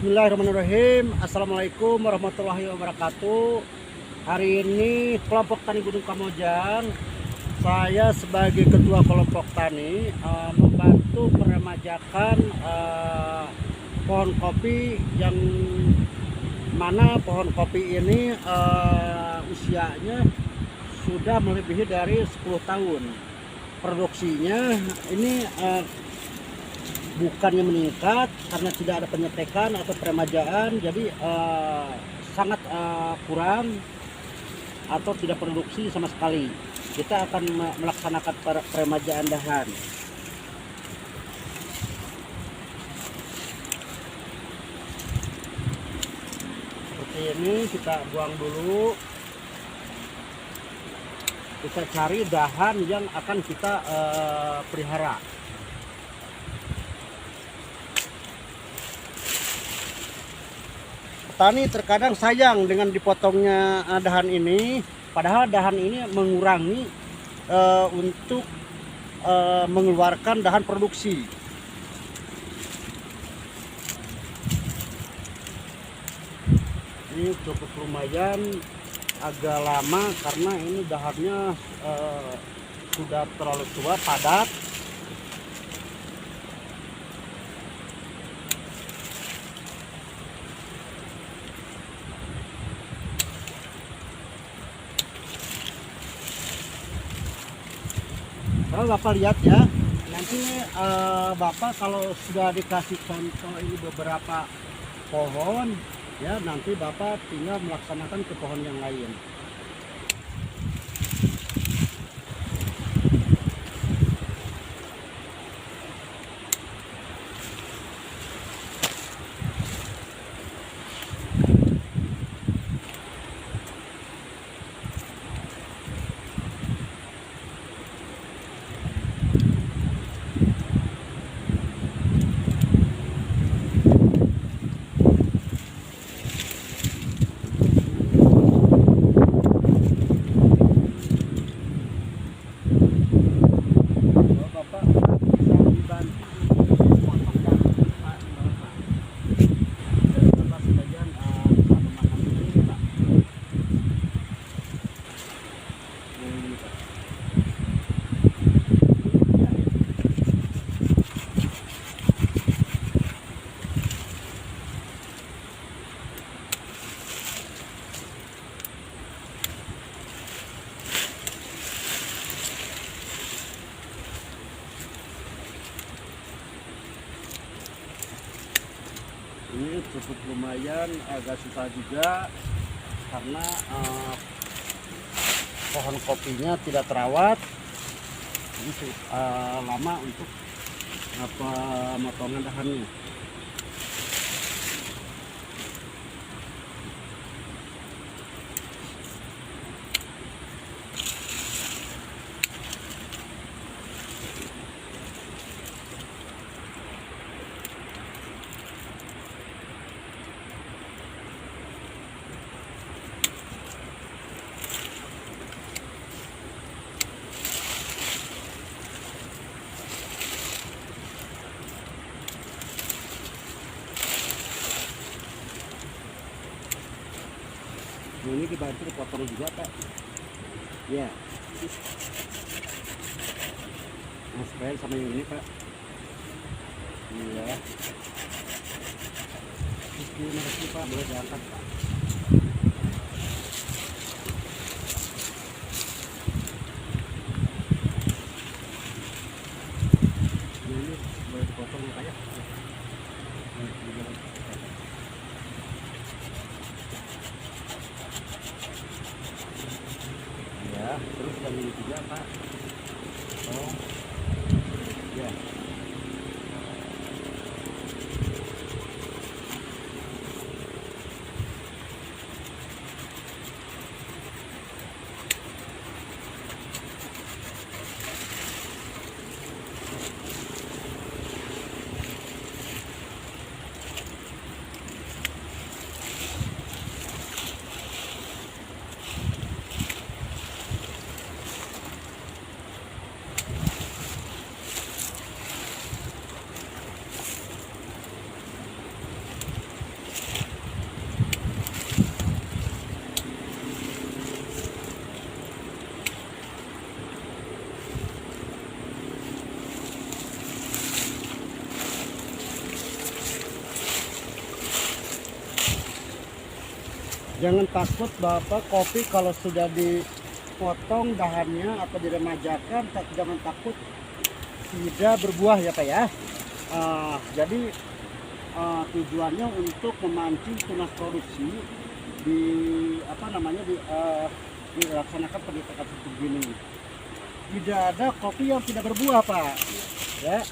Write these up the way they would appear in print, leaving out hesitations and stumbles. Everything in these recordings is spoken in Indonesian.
Bismillahirrahmanirrahim. Assalamualaikum warahmatullahi wabarakatuh. Hari ini kelompok tani Gunung Kamojang, saya sebagai ketua kelompok tani membantu meremajakan pohon kopi, yang mana pohon kopi ini usianya sudah melebihi dari 10 tahun. Produksinya ini bukannya meningkat karena tidak ada penyetekan atau peremajaan, jadi sangat kurang atau tidak produksi sama sekali. Kita akan melaksanakan peremajaan dahan. Seperti ini, kita buang dulu. Kita cari dahan yang akan kita pelihara. Petani terkadang sayang dengan dipotongnya dahan ini, padahal dahan ini mengurangi untuk mengeluarkan dahan produksi. Ini cukup lumayan agak lama karena ini dahannya sudah terlalu tua, padat. Kalau Bapak lihat ya, nanti Bapak kalau sudah dikasih contoh ini beberapa pohon, ya nanti Bapak tinggal melaksanakan ke pohon yang lain. Ini cukup lumayan, agak susah juga karena pohon kopinya tidak terawat. Ini lama untuk pemotongan dahannya. Ini dibantu dipotong juga, Pak. Ya. Nah, supaya sama yang ini, Pak. Iya. Terima kasih, Pak. Boleh diangkat, Pak. Ini boleh dipotong, Pak ya. Terus yang ini juga, Pak. Oh, ya. Jangan takut Bapak, kopi kalau sudah dipotong dahannya atau diremajakan, jangan takut tidak berbuah ya Pak ya. Jadi tujuannya untuk memancing tunas produksi di dilaksanakan pendekatan seperti ini. Tidak ada kopi yang tidak berbuah Pak ya,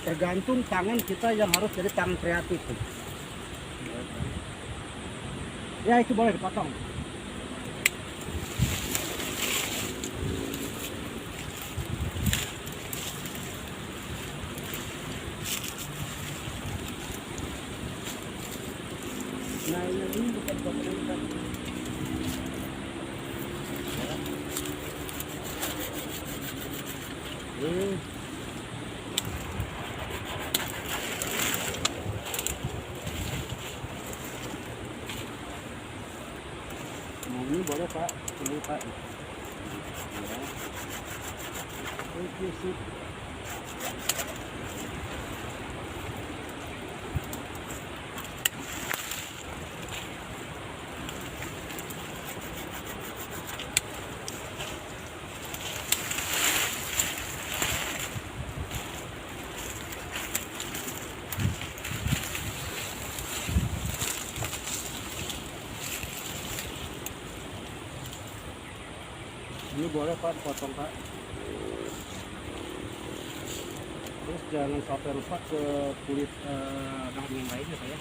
tergantung tangan kita yang harus jadi tangan kreatif. Ya itu boleh dipotong. Nah ini bukan potongan. Nah ini boleh Pak, ini Pak. Ya. Oke, sip. Ini boleh Pak, potong Pak. Terus jangan sampai rusak ke kulit dahan yang lainnya Pak ya.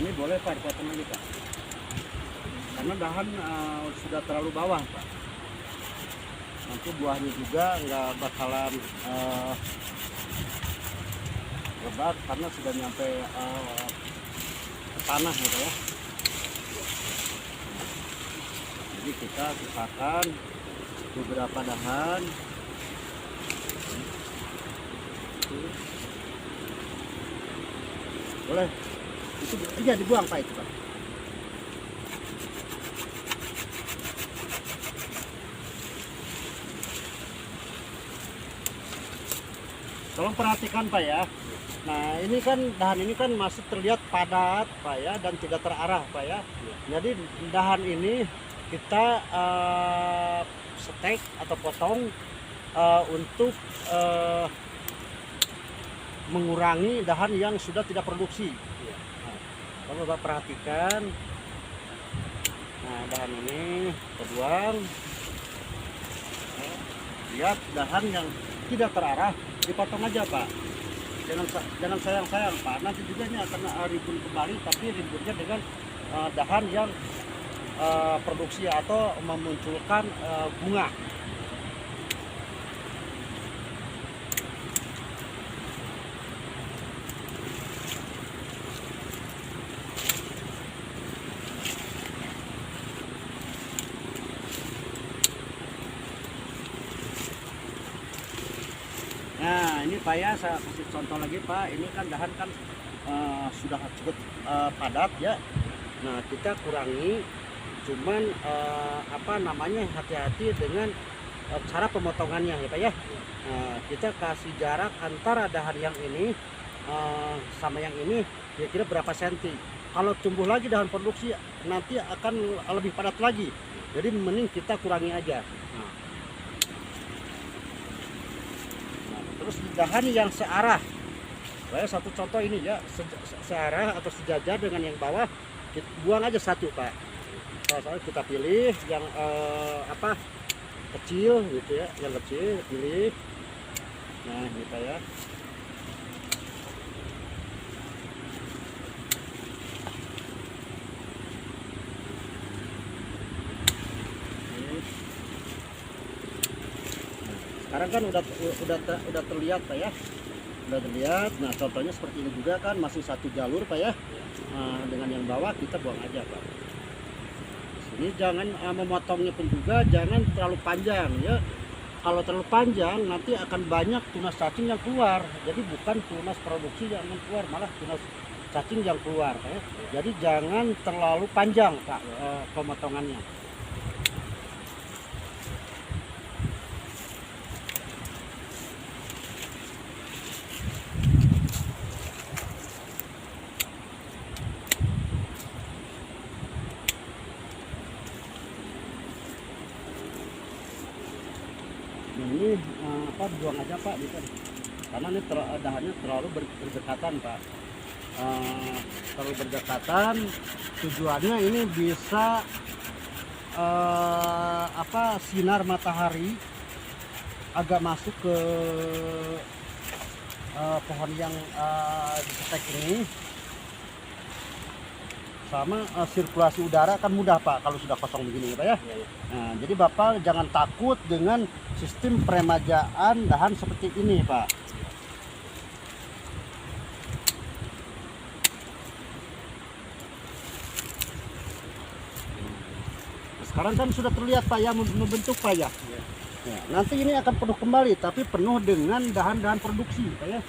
Ini boleh Pak, dipotong lagi Pak. Karena dahan sudah terlalu bawah Pak. Nanti buahnya juga nggak bakalan lebat karena sudah nyampe ke tanah gitu ya. Jadi kita sisakan beberapa dahan. Boleh. Itu aja dibuang Pak itu Pak. Tolong perhatikan Pak ya. Nah ini kan dahan ini kan masih terlihat padat Pak ya, dan tidak terarah Pak ya. Jadi dahan ini kita steak atau potong untuk mengurangi dahan yang sudah tidak produksi. Kalau Bapak perhatikan, nah dahan ini terbuang. Lihat dahan yang tidak terarah dipotong aja Pak. Jangan sayang-sayang Pak. Nanti juga ini akan ribut kembali, tapi ributnya dengan dahan yang produksi atau memunculkan bunga. Nah ini Pak ya, saya kasih contoh lagi Pak. Ini kan dahan kan sudah cukup padat ya. Nah kita kurangi, cuman hati-hati dengan cara pemotongannya ya Pak ya. Kita kasih jarak antara dahan yang ini sama yang ini kira-kira berapa senti. Kalau tumbuh lagi dahan produksi nanti akan lebih padat lagi. Jadi mending kita kurangi aja. Terus dahan yang searah, saya satu contoh ini ya, searah atau sejajar dengan yang bawah, kita buang aja satu Pak. Soalnya kita pilih yang kecil gitu ya, yang kecil pilih. Nah ini Pak ya. Sekarang kan udah terlihat Pak ya. Udah terlihat. Nah contohnya seperti ini juga kan, masih satu jalur Pak ya. Dengan yang bawah kita buang aja Pak. Ini jangan memotongnya pun juga jangan terlalu panjang ya. Kalau terlalu panjang nanti akan banyak tunas cacing yang keluar. Jadi bukan tunas produksi yang keluar, malah tunas cacing yang keluar ya. Jadi jangan terlalu panjang Pak pemotongannya. Ini buang aja Pak gitu. Karena ini dahannya terlalu berdekatan Pak. Terlalu berdekatan, tujuannya ini bisa sinar matahari agak masuk ke pohon yang disetek ini, sama sirkulasi udara akan mudah Pak kalau sudah kosong begini Pak ya. Nah, jadi Bapak jangan takut dengan sistem peremajaan dahan seperti ini Pak. Sekarang kan sudah terlihat Pak ya, membentuk Pak ya. Ya, nanti ini akan penuh kembali, tapi penuh dengan dahan-dahan produksi Pak ya.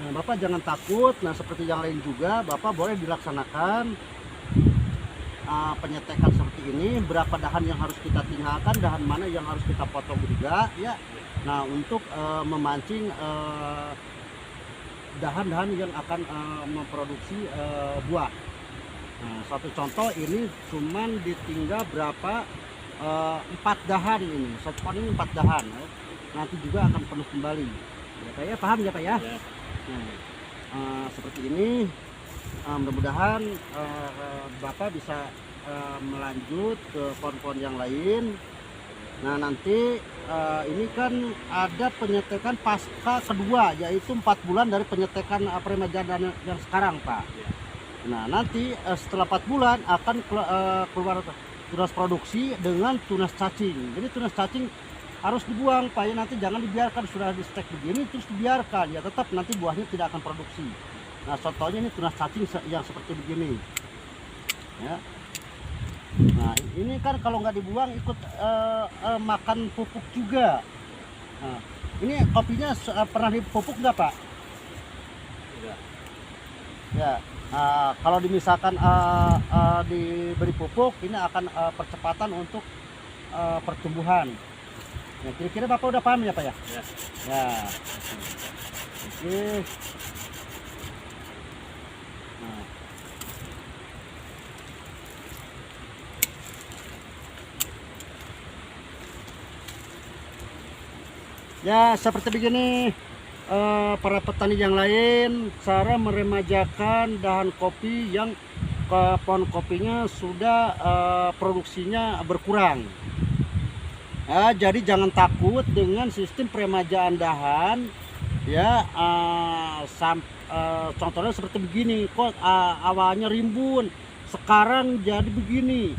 Nah, Bapak jangan takut. Nah seperti yang lain juga Bapak boleh dilaksanakan penyetekan seperti ini. Berapa dahan yang harus kita tinggalkan, dahan mana yang harus kita potong juga ya. Nah untuk memancing dahan-dahan yang akan memproduksi buah. Nah, satu contoh ini cuman ditinggal berapa 4 dahan ini, satu pohon ini 4 dahan ya. Nanti juga akan penuh kembali ya Pak ya, paham ya Pak ya, ya. Nah, seperti ini. Mudah-mudahan Bapak bisa melanjut ke pohon-pohon yang lain. Nah nanti ini kan ada penyetekan pasca kedua, yaitu 4 bulan dari penyetekan peremajaan yang sekarang Pak. Nah nanti setelah 4 bulan akan keluar tunas produksi dengan tunas cacing. Jadi tunas cacing harus dibuang Pak ya, nanti jangan dibiarkan sudah di stek begini terus dibiarkan ya, tetap nanti buahnya tidak akan produksi. Nah contohnya ini tunas cacing yang seperti begini ya. Nah ini kan kalau nggak dibuang ikut makan pupuk juga. Nah, ini kopinya pernah dipupuk nggak Pak? Tidak. Ya, kalau misalkan diberi pupuk ini akan percepatan untuk pertumbuhan. Ya, kira-kira Bapak udah paham ya Pak ya? Ya. Ya. Oke. Nah. Ya seperti begini para petani yang lain cara meremajakan dahan kopi yang pohon kopinya sudah produksinya berkurang. Jadi jangan takut dengan sistem peremajaan dahan ya. Contohnya seperti begini, kok awalnya rimbun sekarang jadi begini.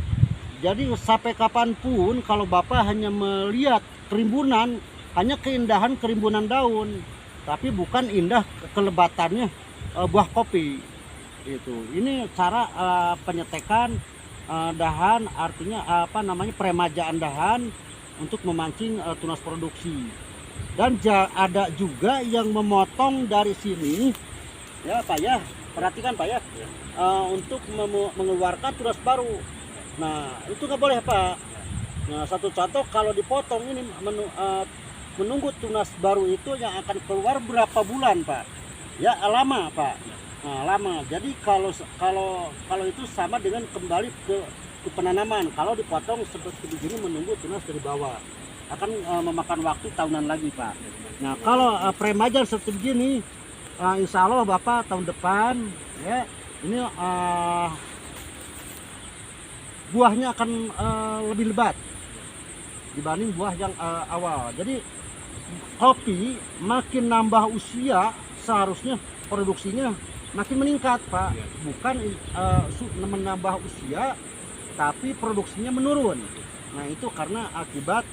Jadi sampai kapanpun kalau Bapak hanya melihat kerimbunan, hanya keindahan kerimbunan daun, tapi bukan indah kelebatannya buah kopi. Itu. Ini cara penyetekan dahan, artinya peremajaan dahan untuk memancing tunas produksi. Dan ada juga yang memotong dari sini ya Pak ya, perhatikan Pak ya, untuk mengeluarkan tunas baru. Nah itu nggak boleh Pak. Nah satu contoh, kalau dipotong ini menunggu tunas baru itu yang akan keluar berapa bulan Pak ya, lama Pak. Nah, lama. Jadi kalau itu sama dengan kembali ke penanaman. Kalau dipotong seperti begini menunggu tunas dari bawah akan memakan waktu tahunan lagi Pak. Nah kalau peremajaan seperti begini, insya Allah Bapak tahun depan ya ini buahnya akan lebih lebat dibanding buah yang awal. Jadi kopi makin nambah usia seharusnya produksinya makin meningkat Pak, bukan menambah usia tapi produksinya menurun. Nah itu karena akibat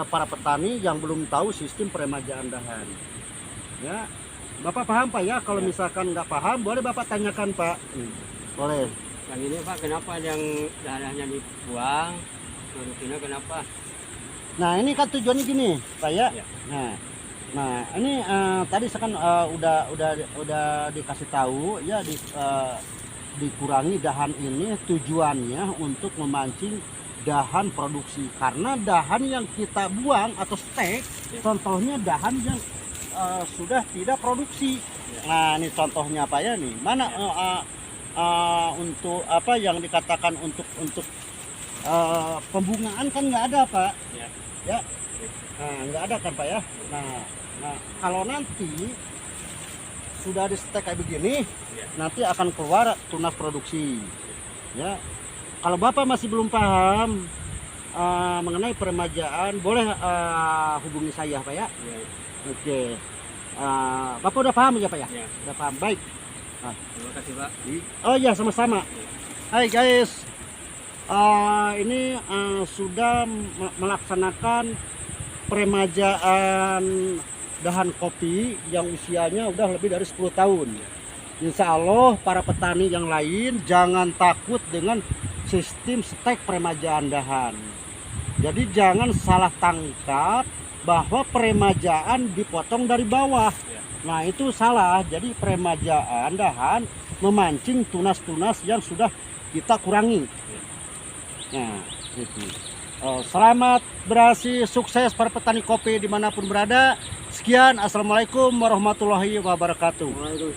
para petani yang belum tahu sistem peremajaan dahan ya. Bapak paham Pak ya? Kalau misalkan nggak paham, boleh Bapak tanyakan Pak. Boleh. Yang ini Pak, kenapa yang darahnya dibuang? Produksinya kenapa? Nah ini kan tujuannya gini Pak ya. Ya. Nah ini tadi saya kan udah dikasih tahu ya dikurangi dahan ini tujuannya untuk memancing dahan produksi, karena dahan yang kita buang atau stek contohnya dahan yang sudah tidak produksi. Nah ini contohnya Pak ya nih, mana untuk apa yang dikatakan untuk pembungaan kan nggak ada Pak ya. Nah nggak ada kan Pak ya. Nah kalau nanti sudah di stek kayak begini nanti akan keluar tunas produksi ya. Kalau Bapak masih belum paham mengenai peremajaan, boleh hubungi saya Pak ya. Oke. Bapak udah paham ya Pak ya? Udah paham, baik. Terima kasih Pak. Oh iya sama-sama. Hai guys, ini sudah melaksanakan peremajaan dahan kopi yang usianya udah lebih dari 10 tahun. Insya Allah para petani yang lain jangan takut dengan sistem stek peremajaan dahan. Jadi jangan salah tangkap bahwa peremajaan dipotong dari bawah. Nah itu salah. Jadi peremajaan dahan memancing tunas-tunas yang sudah kita kurangi. Nah itu. Selamat berhasil, sukses para petani kopi dimanapun berada. Sekian, assalamualaikum warahmatullahi wabarakatuh.